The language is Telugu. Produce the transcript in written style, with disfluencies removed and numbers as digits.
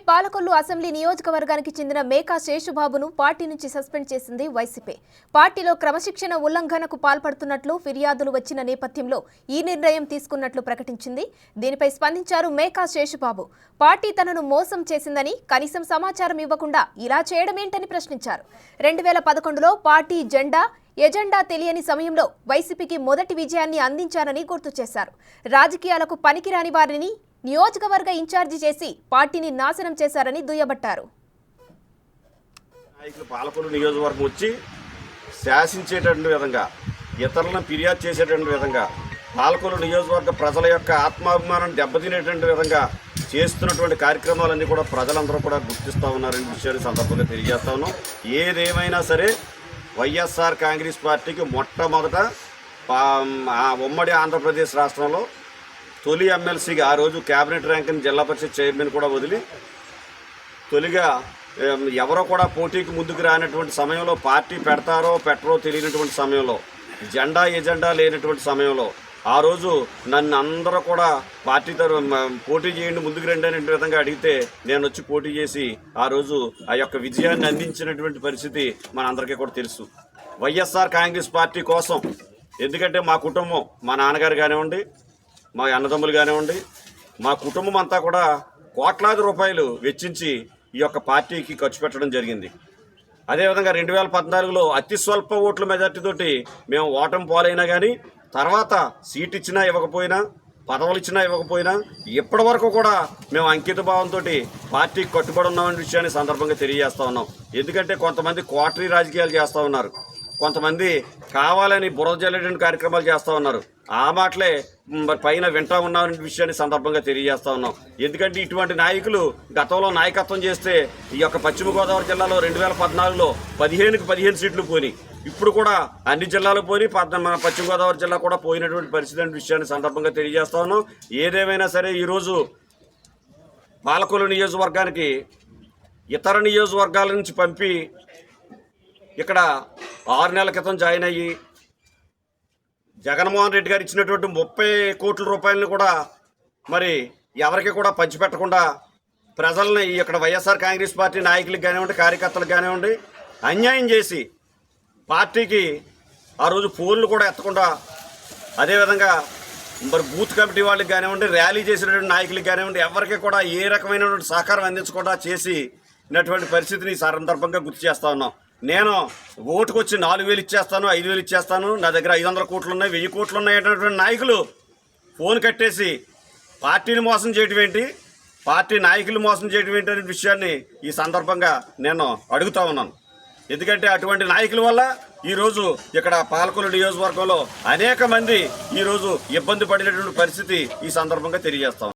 పాలకొల్లు అసెంబ్లీ నియోజకవర్గానికి చెందిన మేకా శేషుబాబును పార్టీ నుంచి సస్పెండ్ చేసింది వైసీపీ. పార్టీలో క్రమశిక్షణ ఉల్లంఘనకు పాల్పడుతున్నట్లు ఫిర్యాదులు వచ్చిన నేపథ్యంలో ఈ నిర్ణయం తీసుకున్నట్లు ప్రకటించింది. దీనిపై స్పందించారు మేకా శేషుబాబు. పార్టీ తనను మోసం చేసిందని, కనీసం సమాచారం ఇవ్వకుండా ఇలా చేయడమేంటని ప్రశ్నించారు. 2011లో పార్టీ ఎజెండా తెలియని సమయంలో వైసీపీకి మొదటి విజయాన్ని అందించారని గుర్తు చేశారు. రాజకీయాలకు పనికిరాని వారిని నియోజకవర్గ ఇన్ఛార్జి చేసి పార్టీని నాశనం చేశారని దుయ్యబట్టారు. నాయకులు పాలకొల్లు నియోజకవర్గం వచ్చి శాసించేటటువంటి విధంగా, ఇతరులను ఫిర్యాదు చేసేటువంటి విధంగా, పాలకొల్లు నియోజకవర్గ ప్రజల యొక్క ఆత్మాభిమానాన్ని దెబ్బతినేటువంటి విధంగా చేస్తున్నటువంటి కార్యక్రమాలన్నీ కూడా ప్రజలందరూ కూడా గుర్తిస్తూ ఉన్నారనే విషయాన్ని సందర్భంగా తెలియజేస్తా ఉన్నాం. ఏదేమైనా సరే వైఎస్ఆర్ కాంగ్రెస్ పార్టీకి మొట్టమొదట ఉమ్మడి ఆంధ్రప్రదేశ్ రాష్ట్రంలో తొలి ఎమ్మెల్సీగా ఆ రోజు క్యాబినెట్ ర్యాంక్ని జిల్లా పరిషత్ చైర్మన్ కూడా వదిలి తొలిగా ఎవరో కూడా పోటీకి ముందుకు రానటువంటి సమయంలో, పార్టీ పెడతారో పెట్టరో తెలియనటువంటి సమయంలో, ఎజెండా లేనటువంటి సమయంలో ఆ రోజు నన్ను అందరూ కూడా పార్టీ పోటీ చేయండి, ముందుకు రండి అనే విధంగా అడిగితే నేను వచ్చి పోటీ చేసి ఆ రోజు ఆ యొక్క విజయాన్ని అందించినటువంటి పరిస్థితి మనందరికీ కూడా తెలుసు. వైఎస్ఆర్ కాంగ్రెస్ పార్టీ కోసం, ఎందుకంటే మా కుటుంబం, మా నాన్నగారు కానివ్వండి, మా అన్నదమ్ములు కానివ్వండి, మా కుటుంబం అంతా కూడా కోట్లాది రూపాయలు వెచ్చించి ఈ యొక్క పార్టీకి ఖర్చు పెట్టడం జరిగింది. అదేవిధంగా 2014లో అతి స్వల్ప ఓట్ల మెజార్టీతోటి మేము ఓటమి పాలైనా కానీ, తర్వాత సీట్ ఇచ్చినా ఇవ్వకపోయినా, పదవులు ఇచ్చినా ఇవ్వకపోయినా, ఇప్పటి వరకు కూడా మేము అంకిత భావంతో పార్టీకి కట్టుబడి ఉన్నామనే విషయాన్ని సందర్భంగా తెలియజేస్తూ ఉన్నాం. ఎందుకంటే కొంతమంది క్వార్టరీ రాజకీయాలు చేస్తూ ఉన్నారు, కొంతమంది కావాలని బురద జల్లేటువంటి కార్యక్రమాలు చేస్తూ ఉన్నారు. ఆ మాటలే పైన వింటా ఉన్నామనే విషయాన్ని సందర్భంగా తెలియజేస్తా ఉన్నాం. ఎందుకంటే ఇటువంటి నాయకులు గతంలో నాయకత్వం చేస్తే ఈ యొక్క పశ్చిమ గోదావరి జిల్లాలో 2014లో 15 సీట్లు పోయినాయి. ఇప్పుడు కూడా అన్ని జిల్లాలు పోయి మన పశ్చిమ గోదావరి జిల్లా కూడా పోయినటువంటి పరిస్థితి అనే విషయాన్ని సందర్భంగా తెలియజేస్తా ఉన్నాం. ఏదేమైనా సరే ఈరోజు పాలకొల్లు నియోజకవర్గానికి ఇతర నియోజకవర్గాల నుంచి పంపి ఇక్కడ 6 నెలల క్రితం జాయిన్ అయ్యి జగన్మోహన్ రెడ్డి గారు ఇచ్చినటువంటి 30 కోట్ల రూపాయలను కూడా మరి ఎవరికి కూడా పంచిపెట్టకుండా ప్రజల్ని ఇక్కడ వైఎస్ఆర్ కాంగ్రెస్ పార్టీ నాయకులకు కానివ్వండి, కార్యకర్తలకు కానివ్వండి అన్యాయం చేసి పార్టీకి ఆ రోజు ఫోన్లు కూడా ఎత్తకుండా, అదేవిధంగా మరి బూత్ కమిటీ వాళ్ళకి కానివ్వండి, ర్యాలీ చేసినటువంటి నాయకులకు కానివ్వండి, ఎవరికి కూడా ఏ రకమైనటువంటి సహకారం అందించకుండా చేసినటువంటి పరిస్థితిని సందర్భంగా గుర్తు చేస్తా ఉన్నాం. నేను ఓటుకు వచ్చి 4,000 ఇచ్చేస్తాను, 5,000 ఇచ్చేస్తాను, నా దగ్గర 500 కోట్లు ఉన్నాయి, 1000 కోట్లు ఉన్నాయి అనేటువంటి నాయకులు ఫోన్ కట్టేసి పార్టీని మోసం చేయడం ఏంటి, పార్టీ నాయకులు మోసం చేయడం ఏంటి అనే విషయాన్ని ఈ సందర్భంగా నేను అడుగుతా ఉన్నాను. ఎందుకంటే అటువంటి నాయకుల వల్ల ఈరోజు ఇక్కడ పాలకొల్లు నియోజకవర్గంలో అనేక మంది ఈరోజు ఇబ్బంది పడినటువంటి పరిస్థితి ఈ సందర్భంగా తెలియజేస్తాం.